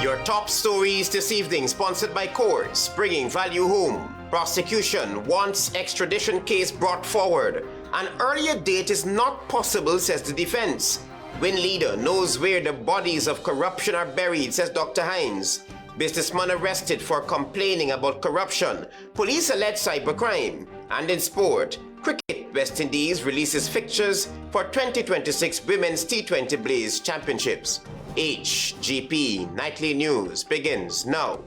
Your top stories this evening, sponsored by Courts, bringing value home. Prosecution wants extradition case brought forward. An earlier date is not possible, says the defense. Win leader knows where the bodies of corruption are buried, says Dr. Hines. Businessman arrested for complaining about corruption. Police allege cybercrime. And in sport, cricket, West Indies releases fixtures for 2026 Women's T20 Blaze Championships. HGP Nightly News begins now.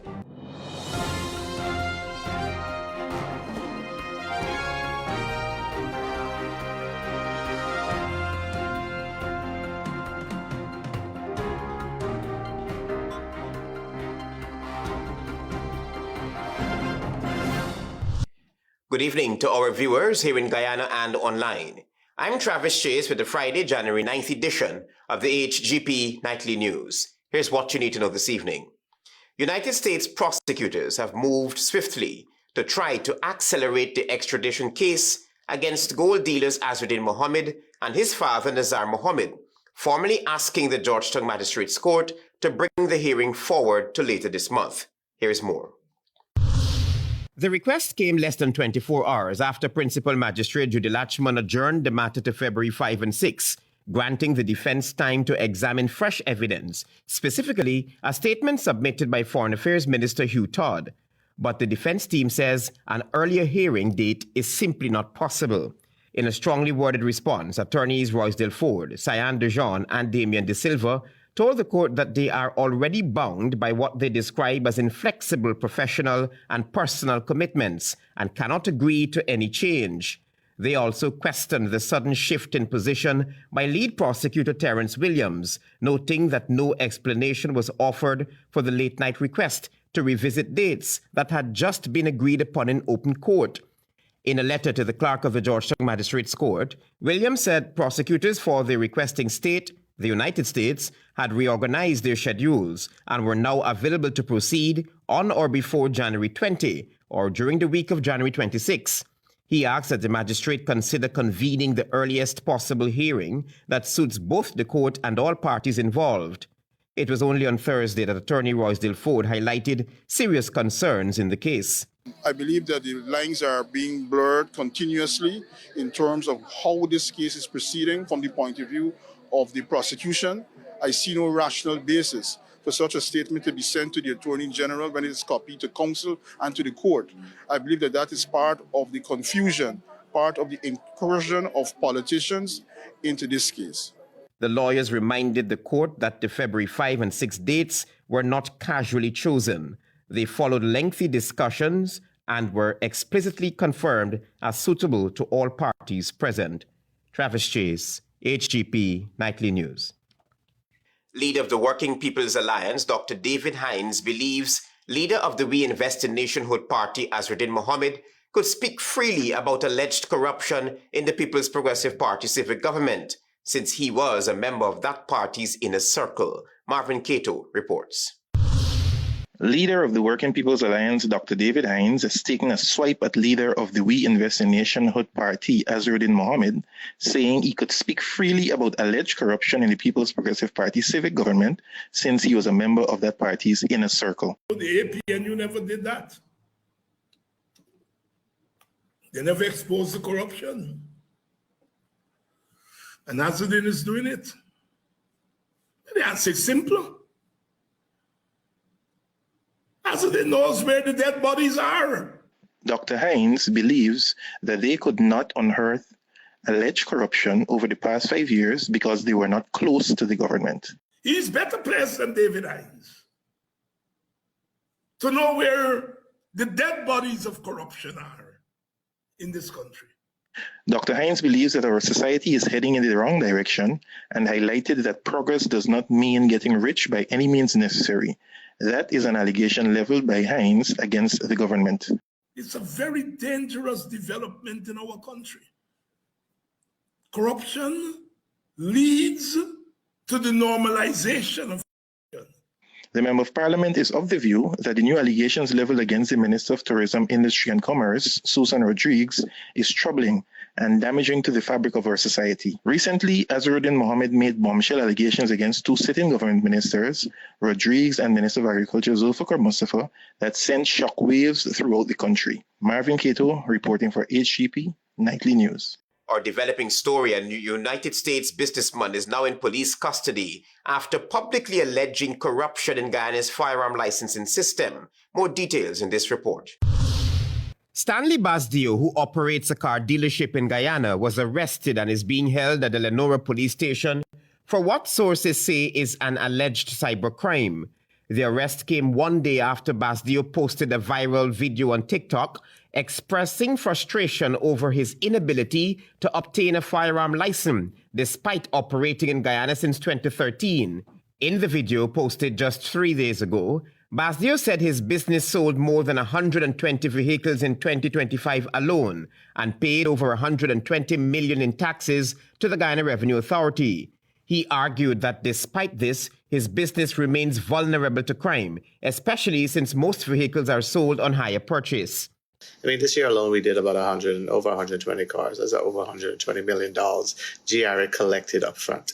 Good evening to our viewers here in Guyana and online. I'm Travis Chase with the Friday, January 9th edition of the HGP Nightly News. Here's what you need to know this evening. United States prosecutors have moved swiftly to try to accelerate the extradition case against gold dealers Azzuddin Mohammed and his father Nazar Mohammed, formally asking the Georgetown Magistrates Court to bring the hearing forward to later this month. Here is more. The request came less than 24 hours after Principal Magistrate Judy Latchman adjourned the matter to February 5 and 6, granting the defense time to examine fresh evidence, specifically a statement submitted by Foreign Affairs Minister Hugh Todd. But the defense team says an earlier hearing date is simply not possible. In a strongly worded response, attorneys Roysdale Ford, Cyan DeJean, and Damien De Silva told the court that they are already bound by what they describe as inflexible professional and personal commitments and cannot agree to any change. They also questioned the sudden shift in position by lead prosecutor Terrence Williams, noting that no explanation was offered for the late-night request to revisit dates that had just been agreed upon in open court. In a letter to the clerk of the Georgetown Magistrates Court, Williams said prosecutors for the requesting state, the United States, had reorganized their schedules and were now available to proceed on or before January 20 or during the week of January 26. He asked that the magistrate consider convening the earliest possible hearing that suits both the court and all parties involved. It was only on Thursday that attorney Roysdale Ford highlighted serious concerns in the case. I believe that the lines are being blurred continuously in terms of how this case is proceeding from the point of view of the prosecution. I see no rational basis for such a statement to be sent to the Attorney General when it is copied to counsel and to the court. I believe that that is part of the confusion, part of the incursion of politicians into this case. The lawyers reminded the court that the February 5 and 6 dates were not casually chosen. They followed lengthy discussions and were explicitly confirmed as suitable to all parties present. Travis Chase, HGP Nightly News. Leader of the Working People's Alliance, Dr. David Hines, believes leader of the We Invest in Nationhood Party, Azzuddin Mohammed, could speak freely about alleged corruption in the People's Progressive Party civic government, since he was a member of that party's inner circle. Marvin Cato reports. Leader of the Working People's Alliance, Dr. David Hines, is taking a swipe at leader of the We Invest in Nationhood Party, Azzuddin Mohammed, saying he could speak freely about alleged corruption in the People's Progressive Party civic government since he was a member of that party's inner circle. The APNU never did that. They never exposed the corruption. And Azzuddin is doing it. The answer is simple. Azzuddin knows where the dead bodies are. Dr. Hines believes that they could not unearth alleged corruption over the past 5 years because they were not close to the government. He's better placed than David Hines to know where the dead bodies of corruption are in this country. Dr. Hines believes that our society is heading in the wrong direction and highlighted that progress does not mean getting rich by any means necessary. That is an allegation leveled by Hines against the government. It's a very dangerous development in our country. Corruption leads to the normalization of corruption. The Member of Parliament is of the view that the new allegations leveled against the Minister of Tourism, Industry and Commerce, Susan Rodriguez, is troubling and damaging to the fabric of our society. Recently, Azharuddin Mohammed made bombshell allegations against two sitting government ministers, Rodriguez and Minister of Agriculture Zulfikar Mustafa, that sent shockwaves throughout the country. Marvin Cato reporting for HGP Nightly News. Our developing story: a United States businessman is now in police custody after publicly alleging corruption in Guyana's firearm licensing system. More details in this report. Stanley Basdio, who operates a car dealership in Guyana, was arrested and is being held at the Lenora police station for what sources say is an alleged cybercrime. The arrest came one day after Basdio posted a viral video on TikTok expressing frustration over his inability to obtain a firearm license despite operating in Guyana since 2013. In the video posted just 3 days ago, Basdio said his business sold more than 120 vehicles in 2025 alone and paid over $120 million in taxes to the Guyana Revenue Authority. He argued that despite this, his business remains vulnerable to crime, especially since most vehicles are sold on hire purchase. I mean, this year alone, we did about over 120 cars. That's over $120 million GRA collected up front,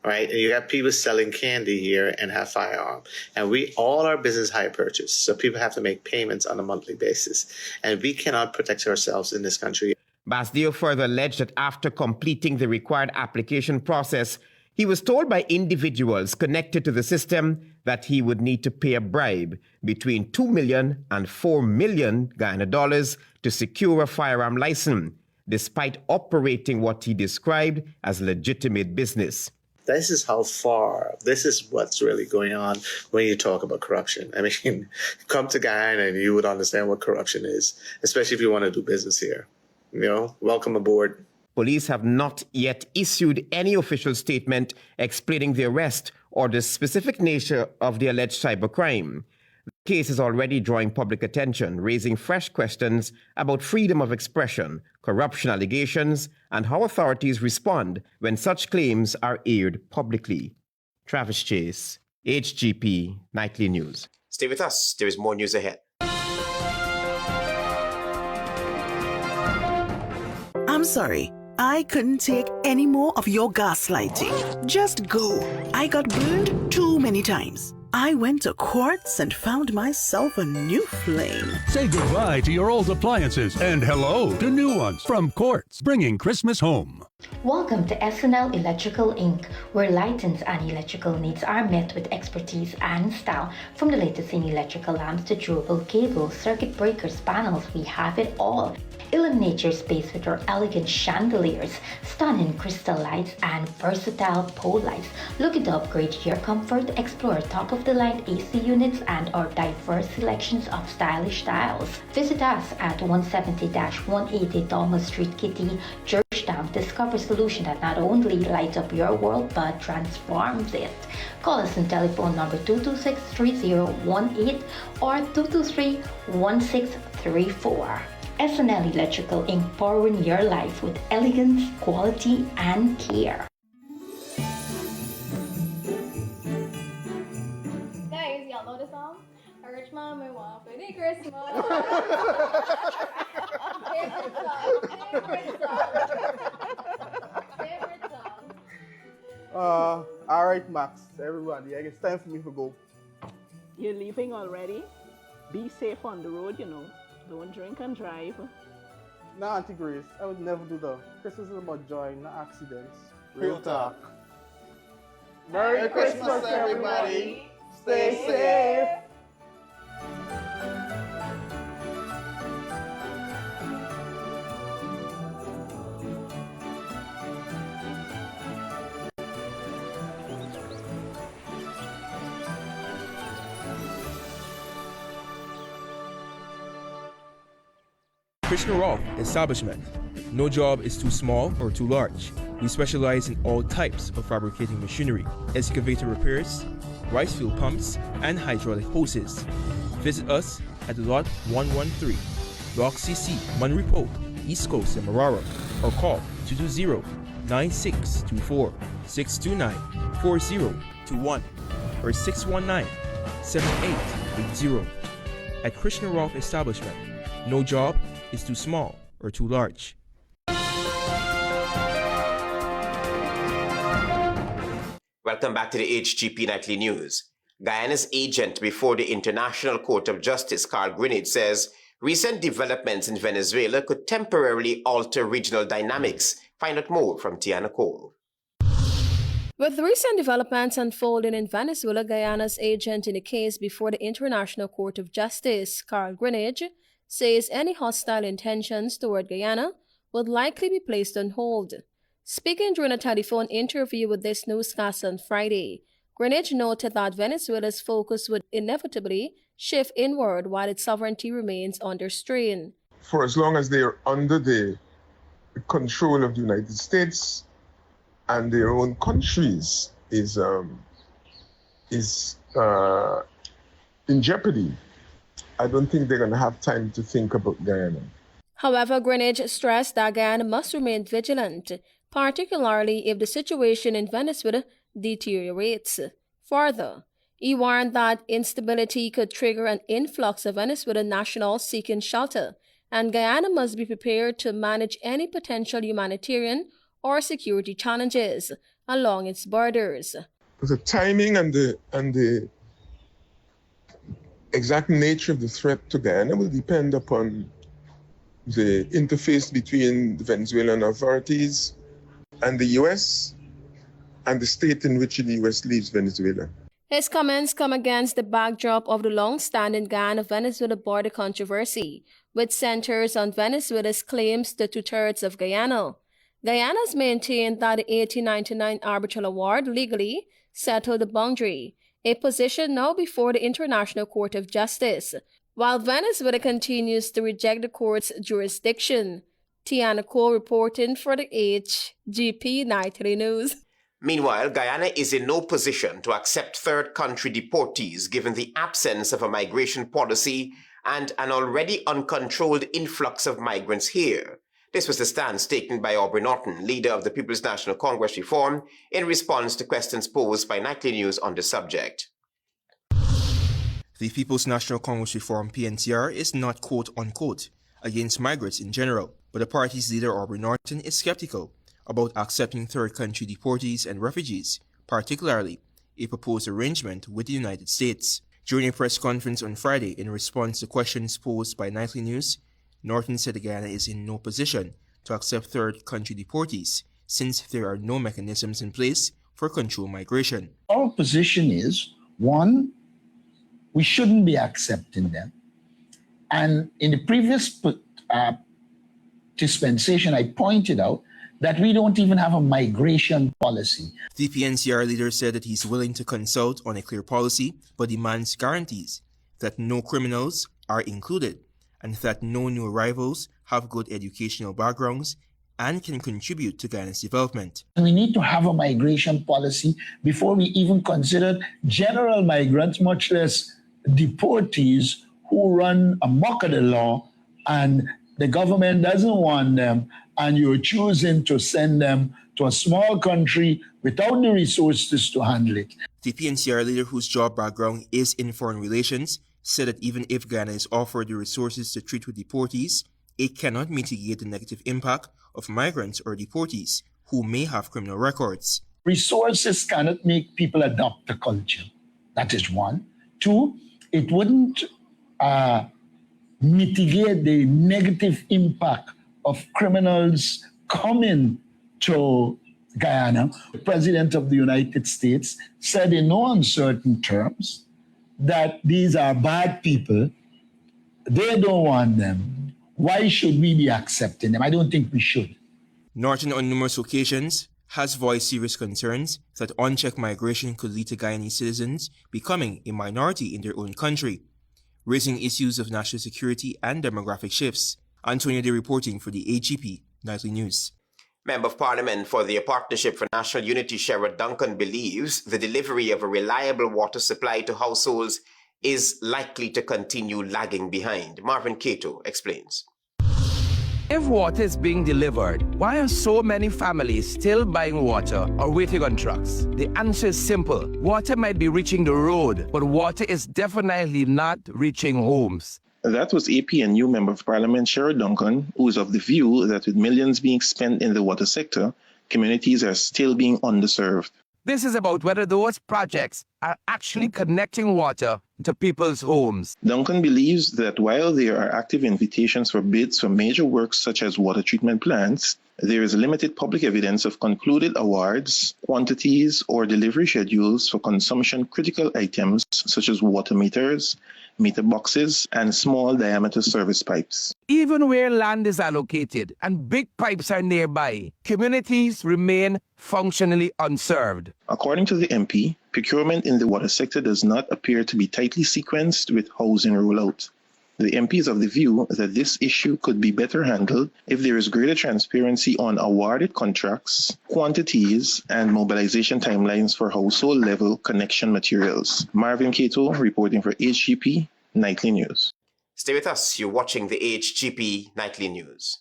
right? And you have people selling candy here and have firearm. And all our business hire purchase. So people have to make payments on a monthly basis. And we cannot protect ourselves in this country. Basdio further alleged that after completing the required application process, he was told by individuals connected to the system that he would need to pay a bribe between $2 million and $4 million Guyana dollars to secure a firearm license, despite operating what he described as legitimate business. This is what's really going on when you talk about corruption. I mean, come to Guyana and you would understand what corruption is, especially if you want to do business here. You know, welcome aboard. Police have not yet issued any official statement explaining the arrest or the specific nature of the alleged cybercrime. The case is already drawing public attention, raising fresh questions about freedom of expression, corruption allegations, and how authorities respond when such claims are aired publicly. Travis Chase, HGP Nightly News. Stay with us. There is more news ahead. I'm sorry. I couldn't take any more of your gaslighting. Just go. I got burned too many times. I went to Quartz and found myself a new flame. Say goodbye to your old appliances and hello to new ones from Quartz, bringing Christmas home. Welcome to SNL Electrical Inc., where lighting and electrical needs are met with expertise and style. From the latest in electrical lamps to durable cables, circuit breakers, panels, we have it all. Illuminate your space with our elegant chandeliers, stunning crystal lights, and versatile pole lights. Looking to upgrade your comfort? Explore top-of-the-line AC units and our diverse selections of stylish styles. Visit us at 170-180 Thomas Street, Kitty, Georgetown. Discover a solution that not only lights up your world but transforms it. Call us on telephone number 226-3018 or 223-1634. SNL Electrical Inc., powering your life with elegance, quality, and care. Guys, y'all know the song? A rich mama want for the Christmas. Favorite song. All right, Max, everybody, I guess it's time for me to go. You're leaving already? Be safe on the road, you know. Don't drink and drive. Nah, Auntie Grace, I would never do that. Christmas is about joy, not accidents. Real talk. Merry Christmas, everybody. Stay safe. Krishna Rolf Establishment. No job is too small or too large. We specialize in all types of fabricating machinery, excavator repairs, rice field pumps, and hydraulic hoses. Visit us at Lot 113, Block CC, Manripo, East Coast, and Marara, or call 220-9624-629-4021 or 619-7880. At Krishna Rolf Establishment, no job is too small or too large. Welcome back to the HGP Nightly News. Guyana's agent before the International Court of Justice, Carl Greenidge, says recent developments in Venezuela could temporarily alter regional dynamics. Find out more from Tiana Cole. With recent developments unfolding in Venezuela, Guyana's agent in the case before the International Court of Justice, Carl Greenidge, says any hostile intentions toward Guyana would likely be placed on hold. Speaking during a telephone interview with this newscast on Friday, Greenidge noted that Venezuela's focus would inevitably shift inward while its sovereignty remains under strain. For as long as they are under the control of the United States and their own countries is in jeopardy, I don't think they're going to have time to think about Guyana. However, Greenidge stressed that Guyana must remain vigilant, particularly if the situation in Venezuela deteriorates. Further, he warned that instability could trigger an influx of Venezuelan nationals seeking shelter, and Guyana must be prepared to manage any potential humanitarian or security challenges along its borders. The timing and the exact nature of the threat to Guyana will depend upon the interface between the Venezuelan authorities and the U.S. and the state in which the U.S. leaves Venezuela. His comments come against the backdrop of the long-standing Guyana-Venezuela border controversy, which centers on Venezuela's claims to two-thirds of Guyana. Guyana's maintained that the 1899 arbitral award legally settled the boundary, a position now before the International Court of Justice, while Venezuela continues to reject the court's jurisdiction. Tiana Cole reporting for the HGP Nightly News. Meanwhile, Guyana is in no position to accept third country deportees given the absence of a migration policy and an already uncontrolled influx of migrants here. This was the stance taken by Aubrey Norton, leader of the People's National Congress Reform, in response to questions posed by Nightly News on the subject. The People's National Congress Reform, PNCR, is not quote-unquote against migrants in general, but the party's leader, Aubrey Norton, is skeptical about accepting third country deportees and refugees, particularly a proposed arrangement with the United States. During a press conference on Friday in response to questions posed by Nightly News, Norton said Guyana is in no position to accept third country deportees since there are no mechanisms in place for control migration. Our position is, one, we shouldn't be accepting them. And in the previous dispensation, I pointed out that we don't even have a migration policy. The PNCR leader said that he's willing to consult on a clear policy, but demands guarantees that no criminals are included and that no new arrivals have good educational backgrounds and can contribute to Guyana's development. We need to have a migration policy before we even consider general migrants, much less deportees who run amok of the law and the government doesn't want them, and you're choosing to send them to a small country without the resources to handle it. The PNCR leader, whose job background is in foreign relations, said that even if Guyana is offered the resources to treat with deportees, it cannot mitigate the negative impact of migrants or deportees who may have criminal records. Resources cannot make people adopt the culture. That is one. Two, it wouldn't mitigate the negative impact of criminals coming to Guyana. The President of the United States said in no uncertain terms that these are bad people. They don't want them. Why should we be accepting them? I don't think we should. Norton, on numerous occasions, has voiced serious concerns that unchecked migration could lead to Guyanese citizens becoming a minority in their own country, raising issues of national security and demographic shifts. Antonio Day reporting for the HGP Nightly News. Member of Parliament for the Partnership for National Unity, Sherrod Duncan, believes the delivery of a reliable water supply to households is likely to continue lagging behind. Marvin Cato explains. If water is being delivered, why are so many families still buying water or waiting on trucks? The answer is simple. Water might be reaching the road, but water is definitely not reaching homes. That was APNU Member of Parliament Sherrod Duncan, who is of the view that with millions being spent in the water sector, communities are still being underserved. This is about whether those projects are actually connecting water to people's homes. Duncan believes that while there are active invitations for bids for major works such as water treatment plants, there is limited public evidence of concluded awards, quantities, or delivery schedules for consumption-critical items such as water meters, meter boxes, and small diameter service pipes. Even where land is allocated and big pipes are nearby, communities remain functionally unserved. According to the MP, procurement in the water sector does not appear to be tightly sequenced with housing rollout. The MP is of the view that this issue could be better handled if there is greater transparency on awarded contracts, quantities, and mobilization timelines for household-level connection materials. Marvin Cato reporting for HGP Nightly News. Stay with us. You're watching the HGP Nightly News.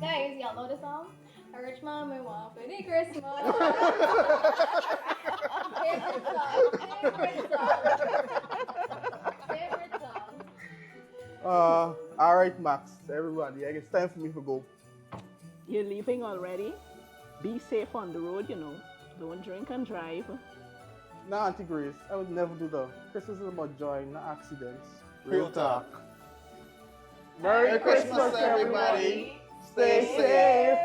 Guys, y'all know the song? A rich man may want for the Christmas. Favorite song. All right, Max. Everybody, it's time for me to go. You're leaving already? Be safe on the road, Don't drink and drive. Nah, Auntie Grace, I would never do that. Christmas is about joy, not accidents. Real talk. Merry Christmas, everybody. Stay safe.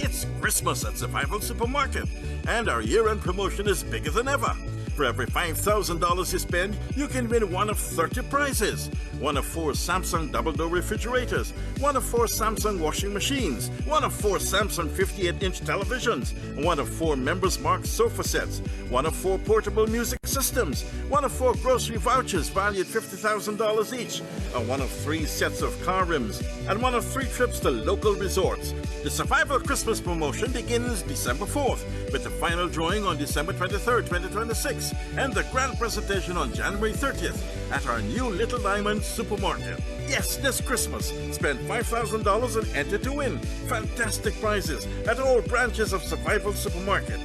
It's Christmas at Survival Supermarket, and our year-end promotion is bigger than ever. For every $5,000 you spend, you can win one of 30 prizes. One of 4 Samsung double-door refrigerators, one of 4 Samsung washing machines, one of 4 Samsung 58-inch televisions, one of 4 Members Mark sofa sets, one of 4 portable music systems, one of 4 grocery vouchers valued $50,000 each, and one of 3 sets of car rims, and one of 3 trips to local resorts. The Survival Christmas promotion begins December 4th, with the final drawing on December 23rd, 2026, and the grand presentation on January 30th at our new Little Diamond Supermarket. Yes, this Christmas, spend $5,000 and enter to win fantastic prizes at all branches of Survival Supermarket.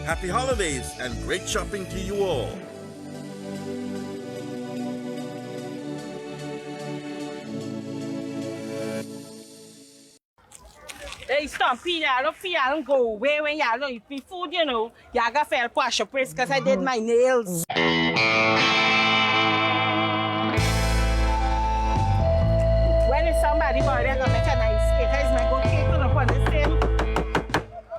Happy holidays and great shopping to you all. Hey, Stumpy, I don't feel I don't go away when y'all don't eat me food, Y'all got fair wash your place because I did my nails. When is somebody about there gonna make a nice cake? Is my good cake on upon the same?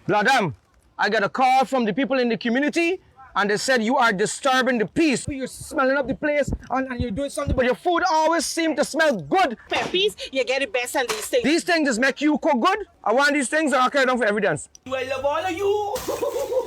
Madam, I got a call from the people in the community and they said you are disturbing the peace. You're smelling up the place and you're doing something, but your food always seems to smell good. Peppies, you get the best on these things. These things just make you cook good. I want these things and I'll carry them for evidence. I love all of you.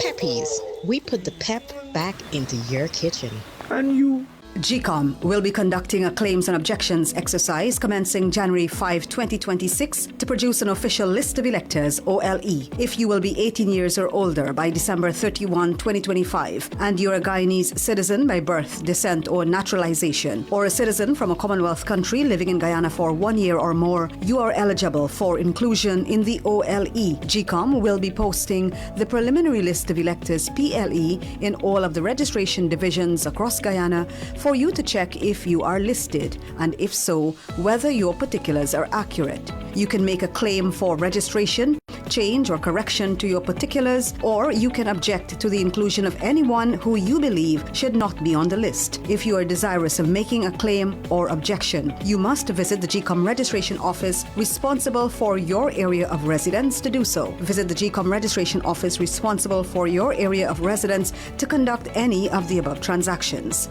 Peppies, we put the pep back into your kitchen. And you? GCOM will be conducting a claims and objections exercise commencing January 5, 2026 to produce an official list of electors, OLE, if you will be 18 years or older by December 31, 2025, and you're a Guyanese citizen by birth, descent, or naturalization, or a citizen from a Commonwealth country living in Guyana for 1 year or more, you are eligible for inclusion in the OLE. GCOM will be posting the preliminary list of electors, PLE, in all of the registration divisions across Guyana for you to check if you are listed, and if so, whether your particulars are accurate. You can make a claim for registration, change or correction to your particulars, or you can object to the inclusion of anyone who you believe should not be on the list. If you are desirous of making a claim or objection, you must visit the GCOM registration office responsible for your area of residence to do so. Visit the GCOM registration office responsible for your area of residence to conduct any of the above transactions.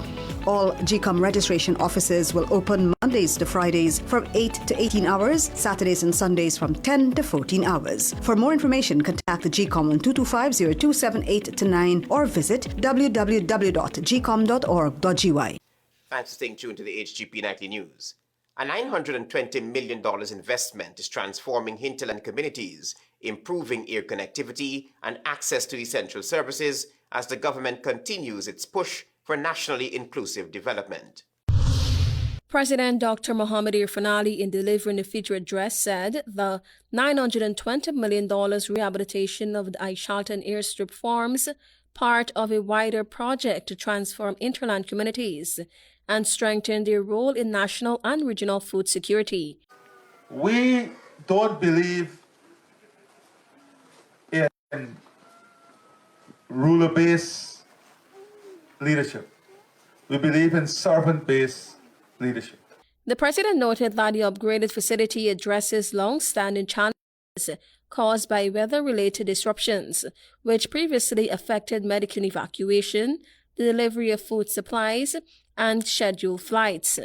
All GCOM registration offices will open Mondays to Fridays from 8 to 18 hours, Saturdays and Sundays from 10 to 14 hours. For more information, contact the GCOM on 225-0278-9 or visit www.gcom.org.gy. Thanks for staying tuned to the HGP Nightly News. A $920 million investment is transforming hinterland communities improving air connectivity and access to essential services as the government continues its push for nationally inclusive development. President Dr. Mohamed Irfanali, in delivering the feature address, said the $920 million rehabilitation of the Aishaltan airstrip forms part of a wider project to transform interland communities and strengthen their role in national and regional food security. We don't believe in ruler-based leadership. We believe in servant-based leadership. The president noted that the upgraded facility addresses long-standing challenges caused by weather-related disruptions, which previously affected medical evacuation, the delivery of food supplies, and scheduled flights.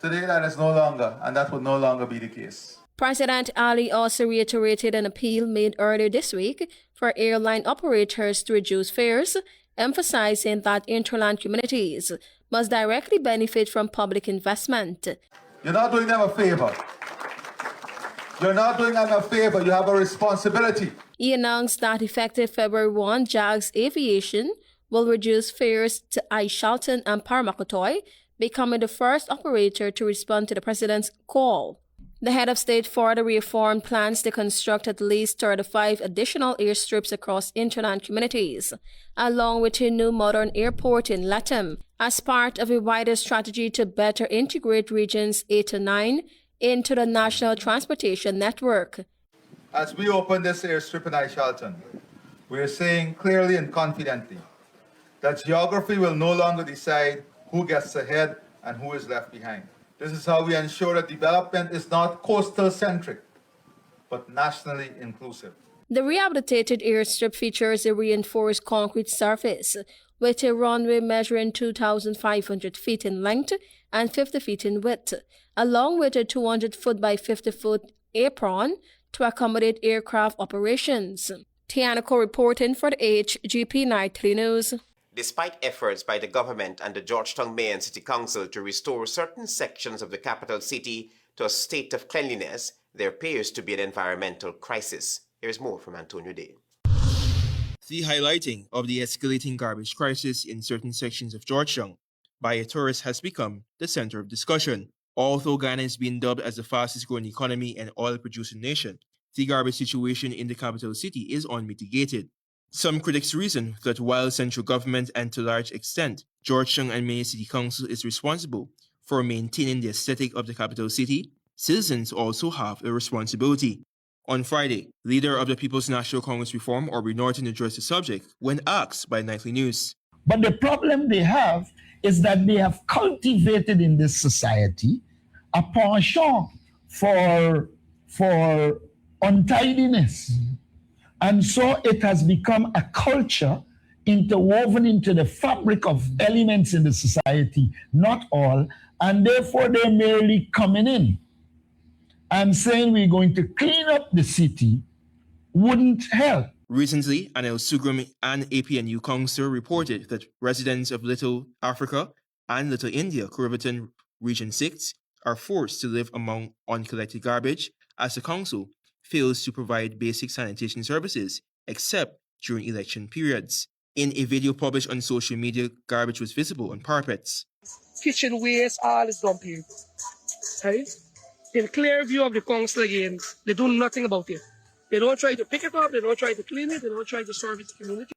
Today that is no longer, and that will no longer be the case. President Ali also reiterated an appeal made earlier this week for airline operators to reduce fares, emphasizing that interland communities must directly benefit from public investment. You're not doing them a favor. You're not doing them a favor. You have a responsibility. He announced that effective February 1, JAGS Aviation will reduce fares to Aishaltan and Paramakotoi, becoming the first operator to respond to the president's call. The head of state further reaffirmed plans to construct at least 35 additional airstrips across interland communities, along with a new modern airport in Latam, as part of a wider strategy to better integrate regions 8 and 9 into the national transportation network. As we open this airstrip in Aishaltan, we are saying clearly and confidently that geography will no longer decide who gets ahead and who is left behind. This is how we ensure that development is not coastal-centric, but nationally inclusive. The rehabilitated airstrip features a reinforced concrete surface with a runway measuring 2,500 feet in length and 50 feet in width, along with a 200-foot by 50-foot apron to accommodate aircraft operations. Tianaco reporting for the HGP Nightly News. Despite efforts by the government and the Georgetown Mayor and City Council to restore certain sections of the capital city to a state of cleanliness, there appears to be an environmental crisis. Here's more from Antonio Day. The highlighting of the escalating garbage crisis in certain sections of Georgetown by a tourist has become the center of discussion. Although Guyana is being dubbed as the fastest growing economy and oil-producing nation, the garbage situation in the capital city is unmitigated. Some critics reason that while central government and to a large extent Georgetown and Mayor City Council is responsible for maintaining the aesthetic of the capital city, citizens also have a responsibility. On Friday, leader of the People's National Congress Reform, Aubrey Norton, addressed the subject when asked by Nightly News. But the problem they have is that they have cultivated in this society a penchant for untidiness. And so it has become a culture interwoven into the fabric of elements in the society, not all, and therefore they're merely coming in and saying we're going to clean up the city wouldn't help. Recently, Anil Sugrum and APNU Council reported that residents of Little Africa and Little India, Curvaton Region 6, are forced to live among uncollected garbage as the council fails to provide basic sanitation services except during election periods. In a video published on social media, garbage was visible on parapets. Kitchen waste, all is dumped here. Right? In clear view of the council again, they do nothing about it. They don't try to pick it up, they don't try to clean it, they don't try to serve it to the community.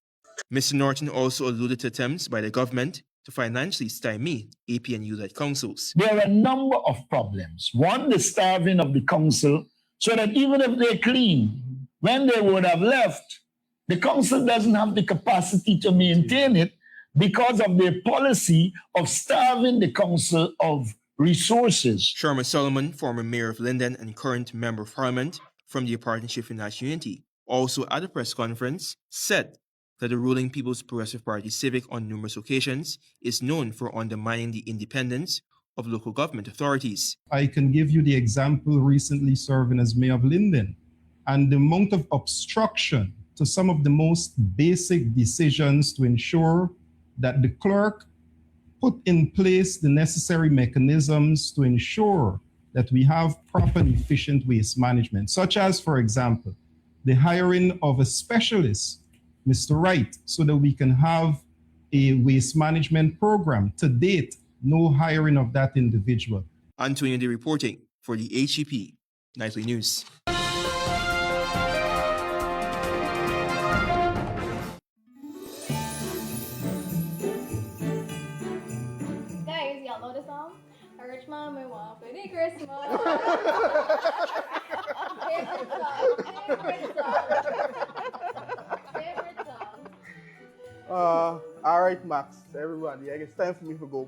Mr. Norton also alluded to attempts by the government to financially stymie APNU-led councils. There are a number of problems. One, the starving of the council, so that even if they clean, when they would have left, the council doesn't have the capacity to maintain it because of their policy of starving the council of resources. Sharma Solomon, former mayor of Linden and current member of parliament from the Partnership for National Unity, also at a press conference, said that the ruling People's Progressive Party Civic on numerous occasions is known for undermining the independence of local government authorities. I can give you the example recently serving as mayor of Linden and the amount of obstruction to some of the most basic decisions to ensure that the clerk put in place the necessary mechanisms to ensure that we have proper and efficient waste management, such as, for example, the hiring of a specialist, Mr. Wright, so that we can have a waste management program. To date, no hiring of that individual. Antonio Day reporting for the HGP Nightly News. Guys, y'all know the song? A rich man may want for the Christmas. Favorite song. Favorite song. All right, Max, everybody, I guess it's time for me to go.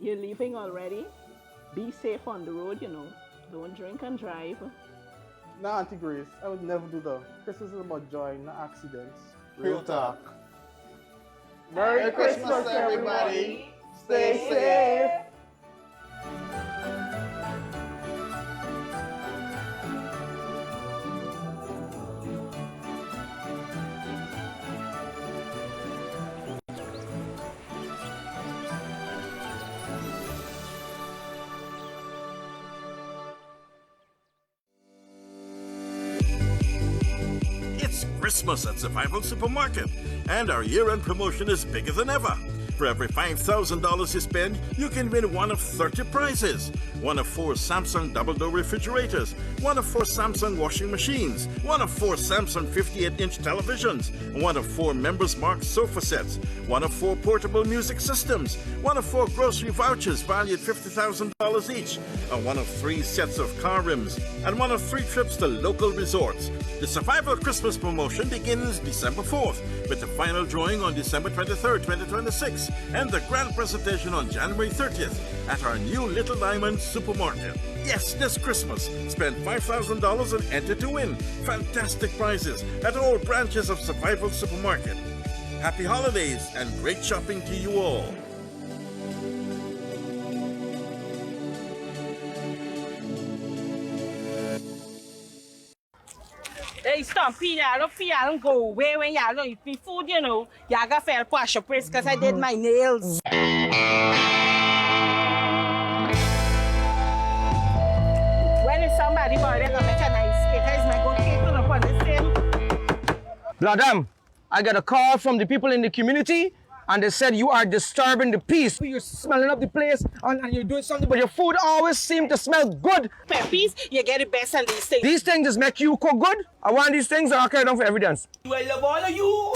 You're leaving already? Be safe on the road, you know. Don't drink and drive. Nah, Auntie Grace, I would never do that. Christmas is about joy, not accidents. Real talk. Merry Christmas, everybody. Stay safe. It's Christmas at Survival Supermarket, and our year-end promotion is bigger than ever. For every $5,000 you spend, you can win one of 30 prizes. One of 4 Samsung double-door refrigerators, one of 4 Samsung washing machines, one of 4 Samsung 58-inch televisions, one of 4 Members Mark sofa sets, one of 4 portable music systems, one of 4 grocery vouchers valued $50,000 each, and one of 3 sets of car rims, and one of 3 trips to local resorts. The Survival Christmas promotion begins December 4th, with the final drawing on December 23rd, 2026, and the grand presentation on January 30th at our new Little Diamond Supermarket. Yes, this Christmas, spend $5,000 and enter to win fantastic prizes at all branches of Survival Supermarket. Happy holidays and great shopping to you all. Hey, Stumpy, I don't feel I don't go away when y'all don't eat me food, you know. Y'all got fell wash your place because I did my nails. When is somebody about it, I'll make a nice cake. Is my good cake on upon the same? Bladam, I got a call from the people in the community and they said you are disturbing the peace. You're smelling up the place and you're doing something, but your food always seems to smell good. Peppies, you get the best of these things. These things just make you cook good. I want these things and I'll carry them for evidence. I love all of you.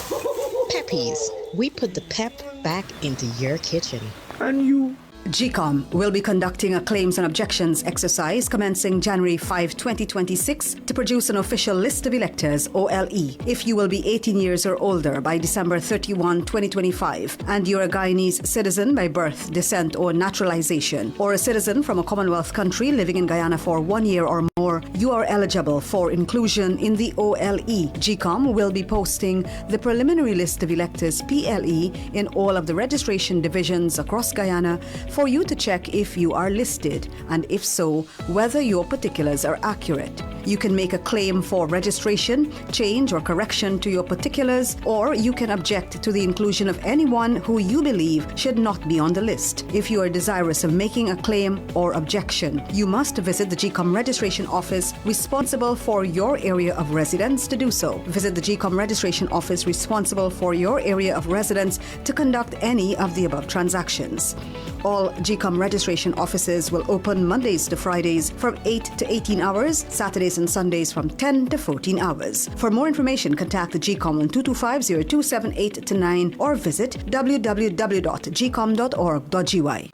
Peppies, we put the pep back into your kitchen. And you. GCOM will be conducting a claims and objections exercise commencing January 5, 2026 to produce an official list of electors, OLE, if you will be 18 years or older by December 31, 2025, and you're a Guyanese citizen by birth, descent, or naturalization, or a citizen from a Commonwealth country living in Guyana for 1 year or more, you are eligible for inclusion in the OLE. GCOM will be posting the preliminary list of electors, PLE, in all of the registration divisions across Guyana for you to check if you are listed, and if so, whether your particulars are accurate. You can make a claim for registration, change or correction to your particulars, or you can object to the inclusion of anyone who you believe should not be on the list. If you are desirous of making a claim or objection, you must visit the GCOM registration office responsible for your area of residence to do so. Visit the GCOM registration office responsible for your area of residence to conduct any of the above transactions. All GCOM registration offices will open Mondays to Fridays from 8 to 18 hours, Saturdays and Sundays from 10 to 14 hours. For more information, contact the GCOM on 225-0278-9 or visit www.gcom.org.gy.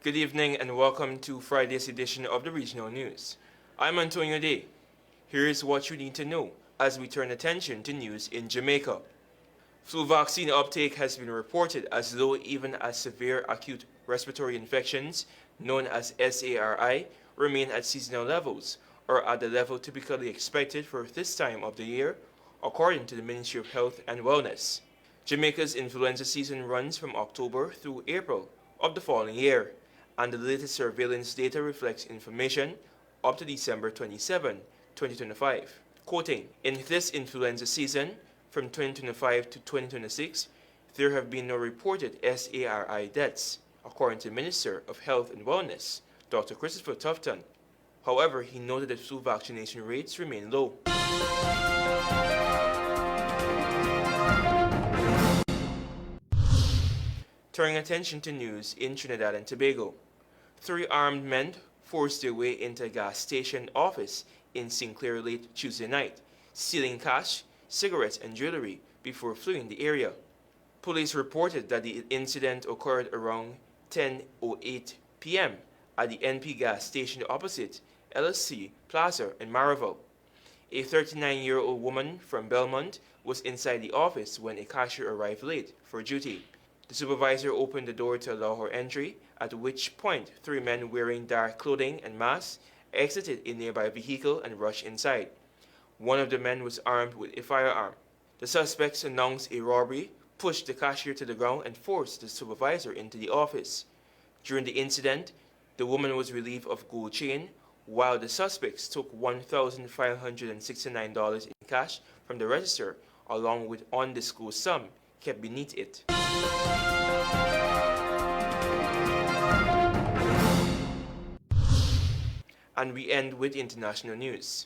Good evening and welcome to Friday's edition of the Regional News. I'm Antonio Day. Here's what you need to know as we turn attention to news in Jamaica. Flu vaccine uptake has been reported as low even as severe acute respiratory infections, known as SARI, remain at seasonal levels, or at the level typically expected for this time of the year, according to the Ministry of Health and Wellness. Jamaica's influenza season runs from October through April of the following year, and the latest surveillance data reflects information up to December 27, 2025. Quoting, in this influenza season, from 2025 to 2026, there have been no reported SARI deaths. according to Minister of Health and Wellness, Dr. Christopher Tufton. However, he noted that flu vaccination rates remain low. Turning attention to news in Trinidad and Tobago. 3 armed men forced their way into a gas station office in Sinclair late Tuesday night, stealing cash, cigarettes, and jewelry before fleeing the area. Police reported that the incident occurred around 10:08 p.m. at the NP gas station opposite LSC Plaza in Marival. A 39-year-old woman from Belmont was inside the office when a cashier arrived late for duty. The supervisor opened the door to allow her entry, at which point 3 men wearing dark clothing and masks exited a nearby vehicle and rushed inside. One of the men was armed with a firearm. The suspects announced a robbery, pushed the cashier to the ground, and forced the supervisor into the office. During the incident, the woman was relieved of gold chain, while the suspects took $1,569 in cash from the register, along with undisclosed sum kept beneath it. And we end with international news.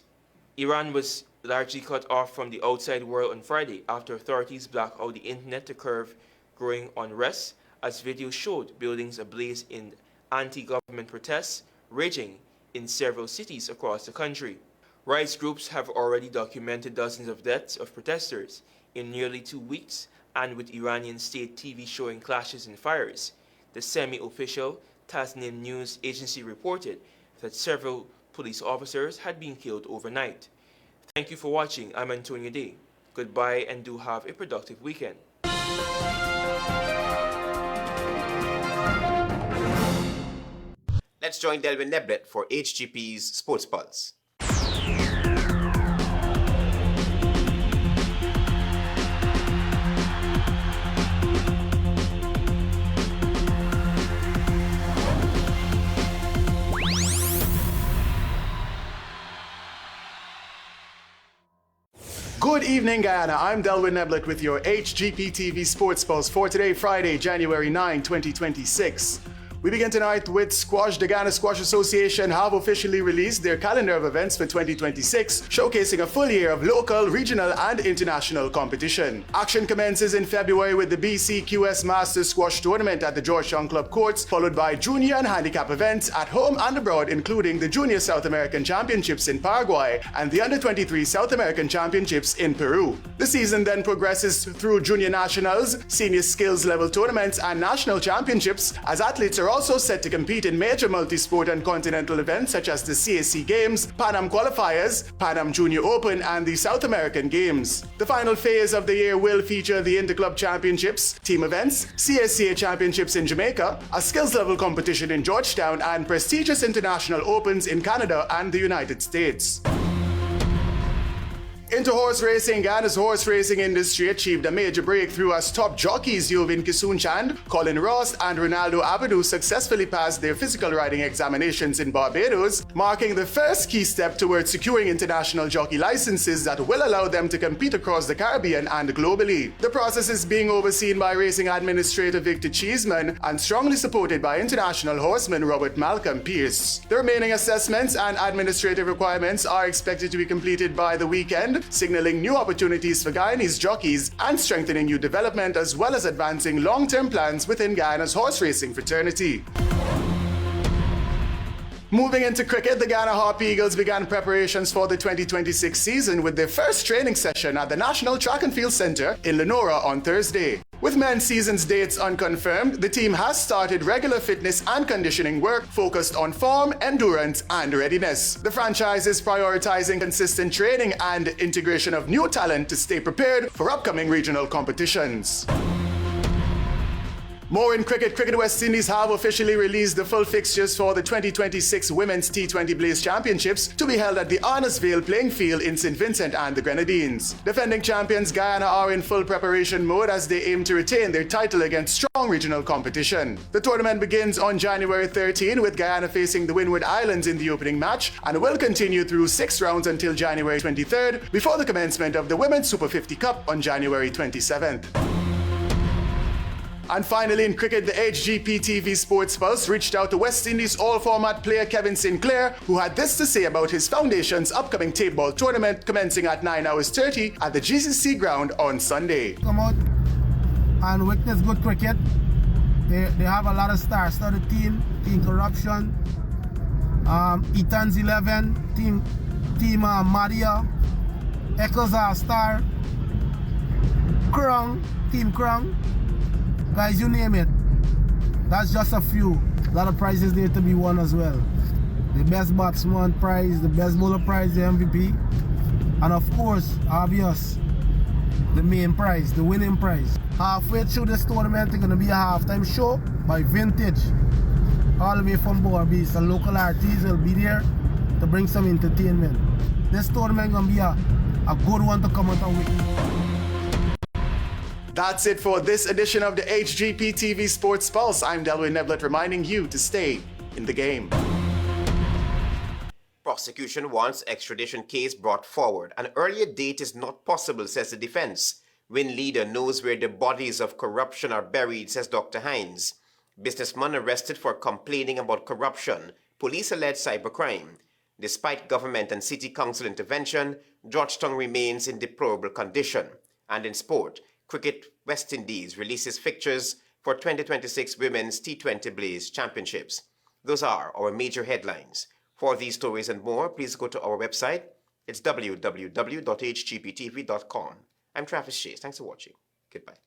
Iran was largely cut off from the outside world on Friday after authorities blacked out the internet to curb growing unrest, as videos showed buildings ablaze in anti-government protests raging in several cities across the country. Rights groups have already documented dozens of deaths of protesters in nearly 2 weeks, and with Iranian state TV showing clashes and fires. The semi-official Tasnim news agency reported that several police officers had been killed overnight. Thank you for watching. I'm Antonio Day. Goodbye and do have a productive weekend. Let's join Delvin Neblet for HGP's Sports Pulse. Good evening, Guyana. I'm Delwyn Neblet with your HGP TV Sports Pulse for today, Friday, January 9, 2026. We begin tonight with squash. The Guyana Squash Association have officially released their calendar of events for 2026, showcasing a full year of local, regional, and international competition. Action commences in February with the BCQS Masters Squash Tournament at the Georgetown Club Courts, followed by junior and handicap events at home and abroad, including the Junior South American Championships in Paraguay and the Under-23 South American Championships in Peru. The season then progresses through junior nationals, senior skills level tournaments, and national championships, as athletes are also set to compete in major multi-sport and continental events such as the CAC Games, Pan Am Qualifiers, Pan Am Junior Open, and the South American Games. The final phase of the year will feature the Interclub Championships, team events, CSCA Championships in Jamaica, a skills level competition in Georgetown, and prestigious international opens in Canada and the United States. Into horse racing, Guyana's horse racing industry achieved a major breakthrough as top jockeys Yovin Kisoon-Chand, Colin Ross, and Ronaldo Abadou successfully passed their physical riding examinations in Barbados, marking the first key step towards securing international jockey licenses that will allow them to compete across the Caribbean and globally. The process is being overseen by racing administrator Victor Cheeseman and strongly supported by international horseman Robert Malcolm Pierce. The remaining assessments and administrative requirements are expected to be completed by the weekend, signaling new opportunities for Guyanese jockeys and strengthening youth development, as well as advancing long-term plans within Guyana's horse racing fraternity. Moving into cricket, the Guyana Harp Eagles began preparations for the 2026 season with their first training session at the National Track and Field Centre in Lenora on Thursday. With men's season's dates unconfirmed, the team has started regular fitness and conditioning work focused on form, endurance, and readiness. The franchise is prioritizing consistent training and integration of new talent to stay prepared for upcoming regional competitions. More in cricket. Cricket West Indies have officially released the full fixtures for the 2026 Women's T20 Blaze Championships to be held at the Arnasvale playing field in St. Vincent and the Grenadines. Defending champions Guyana are in full preparation mode as they aim to retain their title against strong regional competition. The tournament begins on January 13 with Guyana facing the Windward Islands in the opening match and will continue through 6 rounds until January 23rd before the commencement of the Women's Super 50 Cup on January 27th. And finally, in cricket, the HGP TV Sports Pulse reached out to West Indies all-format player Kevin Sinclair, who had this to say about his foundation's upcoming tape ball tournament commencing at 9:30 at the GCC ground on Sunday. Come out and witness good cricket. They have a lot of stars. Studded team corruption, Eton's 11, team Maria, Echoes are star, Krung, team Krung. Guys, you name it. That's just a few. A lot of prizes need to be won as well. The best batsman prize, the best bowler prize, the MVP, and of course, obvious, the main prize, the winning prize. Halfway through this tournament, it's going to be a halftime show by Vintage, all the way from Borby. So local artists will be there to bring some entertainment. This tournament is going to be a good one to come out and win. That's it for this edition of the HGP TV Sports Pulse. I'm Delwyn Neblett reminding you to stay in the game. Prosecution wants extradition case brought forward. An earlier date is not possible, says the defense. Win leader knows where the bodies of corruption are buried, says Dr. Hines. Businessman arrested for complaining about corruption. Police allege cybercrime. Despite government and city council intervention, Georgetown remains in deplorable condition. And in sport, cricket, West Indies releases fixtures for 2026 Women's T20 Blaze Championships. Those are our major headlines. For these stories and more, please go to our website. It's www.hgptv.com. I'm Travis Chase. Thanks for watching. Goodbye.